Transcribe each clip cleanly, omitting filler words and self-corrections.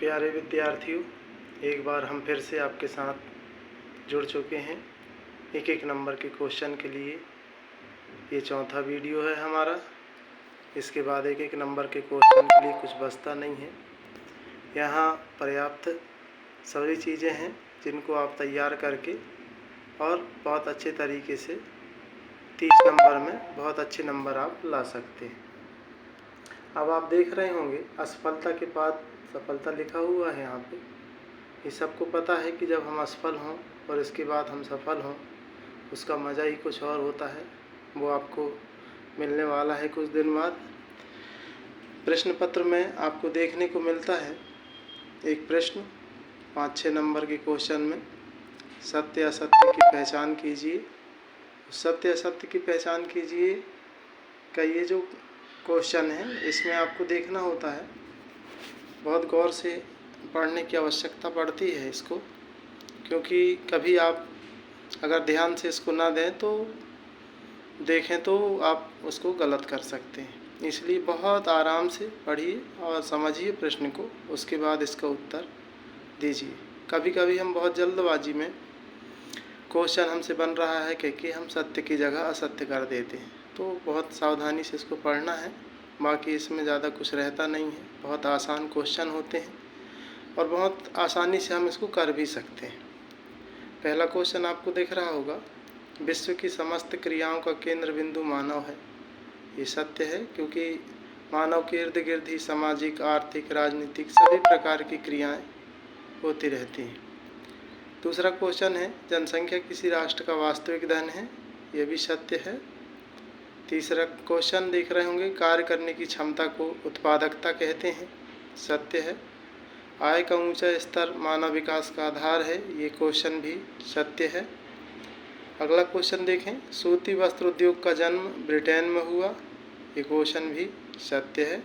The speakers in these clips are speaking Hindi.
प्यारे विद्यार्थियों, एक बार हम फिर से आपके साथ जुड़ चुके हैं एक एक नंबर के क्वेश्चन के लिए। ये चौथा वीडियो है हमारा। इसके बाद एक एक नंबर के क्वेश्चन के लिए कुछ बचता नहीं है। यहाँ पर्याप्त सभी चीज़ें हैं जिनको आप तैयार करके और बहुत अच्छे तरीके से 30 नंबर में बहुत अच्छे नंबर आप ला सकते हैं। अब आप देख रहे होंगे असफलता के बाद सफलता लिखा हुआ है यहाँ पे। ये सबको पता है कि जब हम असफल हों और इसके बाद हम सफल हों, उसका मज़ा ही कुछ और होता है। वो आपको मिलने वाला है कुछ दिन बाद। प्रश्न पत्र में आपको देखने को मिलता है एक प्रश्न 5-6 नंबर के क्वेश्चन में, सत्य असत्य की पहचान कीजिए। सत्य असत्य की पहचान कीजिए का ये जो क्वेश्चन है, इसमें आपको देखना होता है, बहुत गौर से पढ़ने की आवश्यकता पड़ती है इसको, क्योंकि कभी आप अगर ध्यान से इसको ना दें तो देखें तो आप उसको गलत कर सकते हैं। इसलिए बहुत आराम से पढ़िए और समझिए प्रश्न को, उसके बाद इसका उत्तर दीजिए। कभी कभी हम बहुत जल्दबाजी में क्वेश्चन हमसे बन रहा है क्योंकि हम सत्य की जगह असत्य कर देते हैं, तो बहुत सावधानी से इसको पढ़ना है। बाकी इसमें ज़्यादा कुछ रहता नहीं है, बहुत आसान क्वेश्चन होते हैं और बहुत आसानी से हम इसको कर भी सकते हैं। पहला क्वेश्चन आपको दिख रहा होगा, विश्व की समस्त क्रियाओं का केंद्र बिंदु मानव है। ये सत्य है, क्योंकि मानव के इर्द गिर्द ही सामाजिक, आर्थिक, राजनीतिक सभी प्रकार की क्रियाएं होती रहती हैं। दूसरा क्वेश्चन है, जनसंख्या किसी राष्ट्र का वास्तविक धन है। ये भी सत्य है। तीसरा क्वेश्चन देख रहे होंगे, कार्य करने की क्षमता को उत्पादकता कहते हैं। सत्य है। आय का ऊंचा स्तर मानव विकास का आधार है। ये क्वेश्चन भी सत्य है। अगला क्वेश्चन देखें, सूती वस्त्र उद्योग का जन्म ब्रिटेन में हुआ। ये क्वेश्चन भी सत्य है।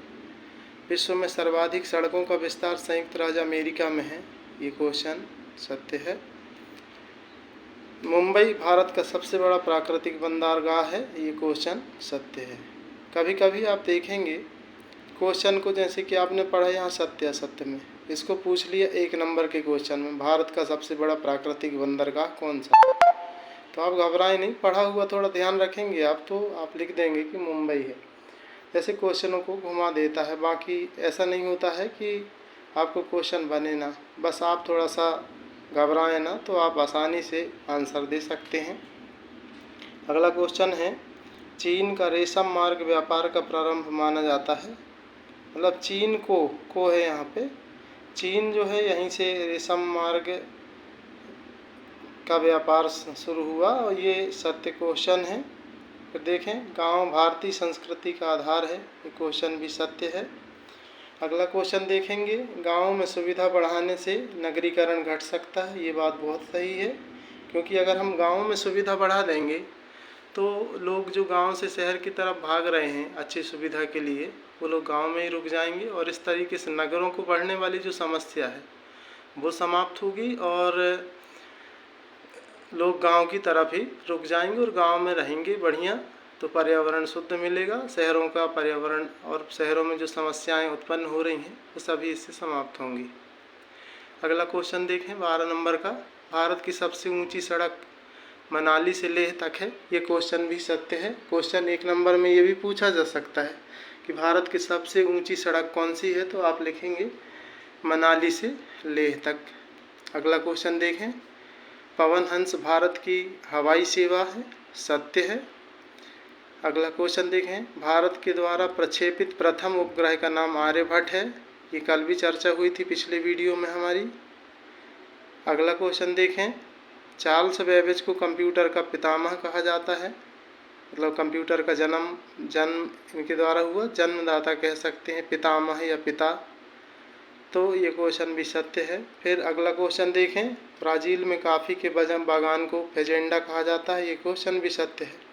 विश्व में सर्वाधिक सड़कों का विस्तार संयुक्त राज्य अमेरिका में है। ये क्वेश्चन सत्य है। मुंबई भारत का सबसे बड़ा प्राकृतिक बंदरगाह है। ये क्वेश्चन सत्य है। कभी कभी आप देखेंगे क्वेश्चन को, जैसे कि आपने पढ़ा यहाँ सत्य असत्य में, इसको पूछ लिया 1 नंबर के क्वेश्चन में, भारत का सबसे बड़ा प्राकृतिक बंदरगाह कौन सा, तो आप घबराएं नहीं, पढ़ा हुआ थोड़ा ध्यान रखेंगे आप तो आप लिख देंगे कि मुंबई है। ऐसे क्वेश्चनों को घुमा देता है। बाकी ऐसा नहीं होता है कि आपको क्वेश्चन बने ना, बस आप थोड़ा सा घबराएं ना तो आप आसानी से आंसर दे सकते हैं। अगला क्वेश्चन है, चीन का रेशम मार्ग व्यापार का प्रारंभ माना जाता है। मतलब चीन को है यहाँ पे, चीन जो है यहीं से रेशम मार्ग का व्यापार शुरू हुआ और ये सत्य क्वेश्चन है। फिर देखें, गांव भारतीय संस्कृति का आधार है। ये क्वेश्चन भी सत्य है। अगला क्वेश्चन देखेंगे, गांव में सुविधा बढ़ाने से नगरीकरण घट सकता है। ये बात बहुत सही है, क्योंकि अगर हम गांव में सुविधा बढ़ा देंगे तो लोग जो गांव से शहर की तरफ भाग रहे हैं अच्छी सुविधा के लिए, वो लोग गांव में ही रुक जाएंगे और इस तरीके से नगरों को बढ़ने वाली जो समस्या है वो समाप्त होगी और लोग गांव की तरफ ही रुक जाएंगे और गांव में रहेंगे बढ़िया। तो पर्यावरण शुद्ध मिलेगा, शहरों का पर्यावरण और शहरों में जो समस्याएं उत्पन्न हो रही हैं वो सभी इससे समाप्त होंगी। अगला क्वेश्चन देखें 12 नंबर का, भारत की सबसे ऊंची सड़क मनाली से लेह तक है। ये क्वेश्चन भी सत्य है। क्वेश्चन 1 नंबर में ये भी पूछा जा सकता है कि भारत की सबसे ऊंची सड़क कौन सी है, तो आप लिखेंगे मनाली से लेह तक। अगला क्वेश्चन देखें, पवन हंस भारत की हवाई सेवा है। सत्य है। अगला क्वेश्चन देखें, भारत के द्वारा प्रक्षेपित प्रथम उपग्रह का नाम आर्यभट्ट है। ये कल भी चर्चा हुई थी पिछले वीडियो में हमारी। अगला क्वेश्चन देखें, चार्ल्स बेबेज को कंप्यूटर का पितामह कहा जाता है। मतलब कंप्यूटर का जन्म इनके द्वारा हुआ, जन्मदाता कह सकते हैं, पितामह या पिता। तो ये क्वेश्चन भी सत्य है। फिर अगला क्वेश्चन देखें, ब्राज़ील में कॉफ़ी के बागान को फेजेंडा कहा जाता है। ये क्वेश्चन भी सत्य है।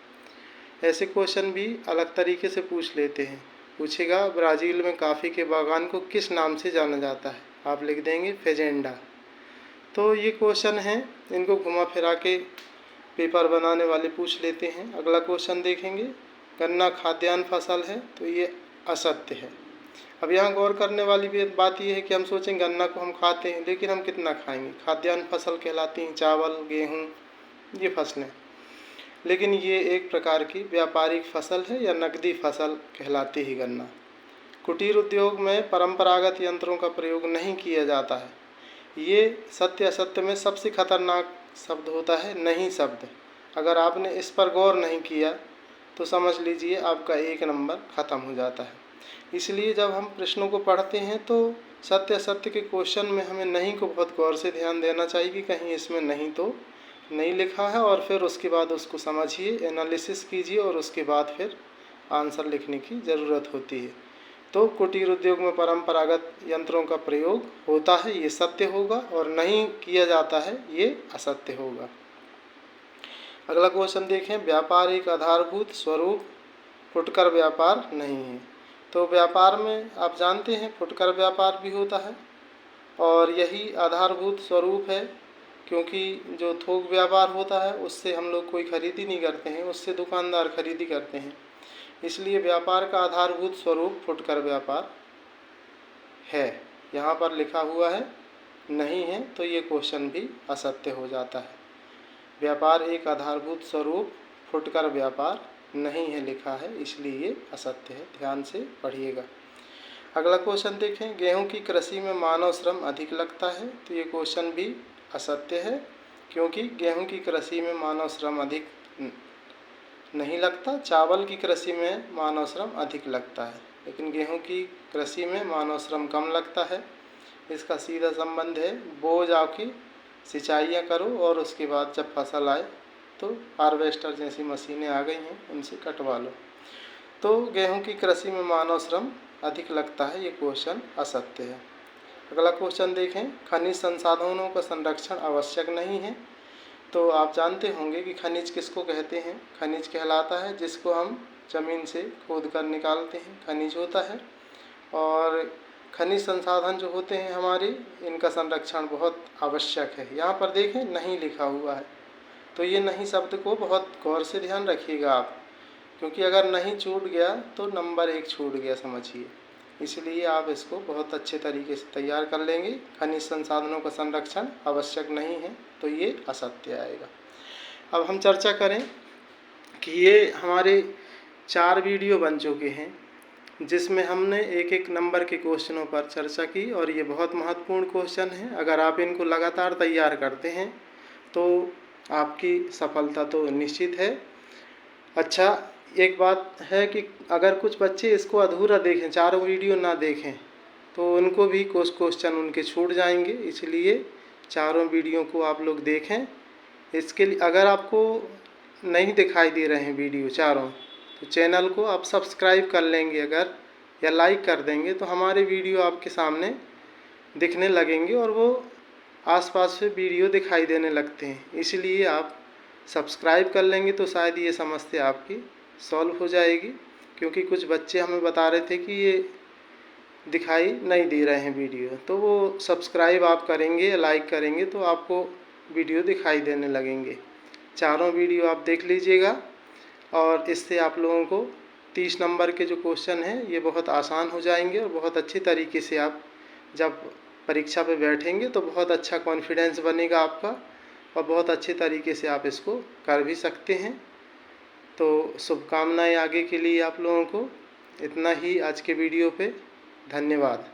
ऐसे क्वेश्चन भी अलग तरीके से पूछ लेते हैं। पूछेगा ब्राज़ील में कॉफ़ी के बागान को किस नाम से जाना जाता है, आप लिख देंगे फेजेंडा। तो ये क्वेश्चन हैं, इनको घुमा फिरा के पेपर बनाने वाले पूछ लेते हैं। अगला क्वेश्चन देखेंगे, गन्ना खाद्यान्न फसल है, तो ये असत्य है। अब यहाँ गौर करने वाली भी बात ये है कि हम सोचें गन्ना को हम खाते हैं, लेकिन हम कितना खाएंगे। खाद्यान्न फसल कहलाती हैं चावल, गेहूँ, ये फसलें, लेकिन ये एक प्रकार की व्यापारिक फसल है या नकदी फसल कहलाती है गन्ना। कुटीर उद्योग में परंपरागत यंत्रों का प्रयोग नहीं किया जाता है। ये सत्य असत्य में सबसे खतरनाक शब्द होता है नहीं शब्द। अगर आपने इस पर गौर नहीं किया तो समझ लीजिए आपका 1 नंबर ख़त्म हो जाता है। इसलिए जब हम प्रश्नों को पढ़ते हैं तो सत्य असत्य के क्वेश्चन में हमें नहीं को बहुत गौर से ध्यान देना चाहिए कि कहीं इसमें नहीं तो नहीं लिखा है, और फिर उसके बाद उसको समझिए, एनालिसिस कीजिए और उसके बाद फिर आंसर लिखने की ज़रूरत होती है। तो कुटीर उद्योग में परंपरागत यंत्रों का प्रयोग होता है, ये सत्य होगा, और नहीं किया जाता है, ये असत्य होगा। अगला क्वेश्चन देखें, व्यापार एक आधारभूत स्वरूप, फुटकर व्यापार नहीं है। तो व्यापार में आप जानते हैं फुटकर व्यापार भी होता है, और यही आधारभूत स्वरूप है, क्योंकि जो थोक व्यापार होता है उससे हम लोग कोई खरीदी नहीं करते हैं, उससे दुकानदार खरीदी करते हैं। इसलिए व्यापार का आधारभूत स्वरूप फुटकर व्यापार है। यहाँ पर लिखा हुआ है नहीं है, तो ये क्वेश्चन भी असत्य हो जाता है। व्यापार एक आधारभूत स्वरूप, फुटकर व्यापार नहीं है लिखा है, इसलिए ये असत्य है। ध्यान से पढ़िएगा। अगला क्वेश्चन देखें, गेहूं की कृषि में मानव श्रम अधिक लगता है। तो ये क्वेश्चन भी असत्य है, क्योंकि गेहूं की कृषि में मानव श्रम अधिक नहीं लगता। चावल की कृषि में मानव श्रम अधिक लगता है, लेकिन गेहूं की कृषि में मानव श्रम कम लगता है। इसका सीधा संबंध है, बो जाओ की सिंचाइयाँ करो और उसके बाद जब फसल आए तो हार्वेस्टर जैसी मशीनें आ गई हैं, उनसे कटवा लो। तो गेहूं की कृषि में मानव श्रम अधिक लगता है, ये क्वेश्चन असत्य है। अगला क्वेश्चन देखें, खनिज संसाधनों का संरक्षण आवश्यक नहीं है। तो आप जानते होंगे कि खनिज किसको कहते हैं। खनिज कहलाता है जिसको हम ज़मीन से खोद कर निकालते हैं, खनिज होता है। और खनिज संसाधन जो होते हैं हमारे, इनका संरक्षण बहुत आवश्यक है। यहाँ पर देखें नहीं लिखा हुआ है, तो ये नहीं शब्द को बहुत गौर से ध्यान रखिएगा आप, क्योंकि अगर नहीं छूट गया तो नंबर 1 छूट गया समझिए। इसलिए आप इसको बहुत अच्छे तरीके से तैयार कर लेंगे। खनिज संसाधनों का संरक्षण आवश्यक नहीं है, तो ये असत्य आएगा। अब हम चर्चा करें कि ये हमारे 4 वीडियो बन चुके हैं, जिसमें हमने एक नंबर के क्वेश्चनों पर चर्चा की, और ये बहुत महत्वपूर्ण क्वेश्चन है। अगर आप इनको लगातार तैयार करते हैं तो आपकी सफलता तो निश्चित है। अच्छा, एक बात है कि अगर कुछ बच्चे इसको अधूरा देखें, 4 वीडियो ना देखें, तो उनको भी कुछ क्वेश्चन उनके छूट जाएंगे। इसलिए 4 वीडियो को आप लोग देखें। इसके लिए अगर आपको नहीं दिखाई दे रहे हैं वीडियो चारों, तो चैनल को आप सब्सक्राइब कर लेंगे अगर, या लाइक कर देंगे, तो हमारे वीडियो आपके सामने दिखने लगेंगे और वो आसपास से वीडियो दिखाई देने लगते हैं। इसलिए आप सब्सक्राइब कर लेंगे तो शायद ये समस्या आपकी सॉल्व हो जाएगी, क्योंकि कुछ बच्चे हमें बता रहे थे कि ये दिखाई नहीं दे रहे हैं वीडियो। तो वो सब्सक्राइब आप करेंगे या लाइक करेंगे तो आपको वीडियो दिखाई देने लगेंगे। 4 वीडियो आप देख लीजिएगा, और इससे आप लोगों को 30 नंबर के जो क्वेश्चन हैं ये बहुत आसान हो जाएंगे, और बहुत अच्छी तरीके से आप जब परीक्षा पे बैठेंगे तो बहुत अच्छा कॉन्फिडेंस बनेगा आपका, और बहुत अच्छे तरीके से आप इसको कर भी सकते हैं। तो शुभकामनाएं आगे के लिए आप लोगों को। इतना ही आज के वीडियो पे, धन्यवाद।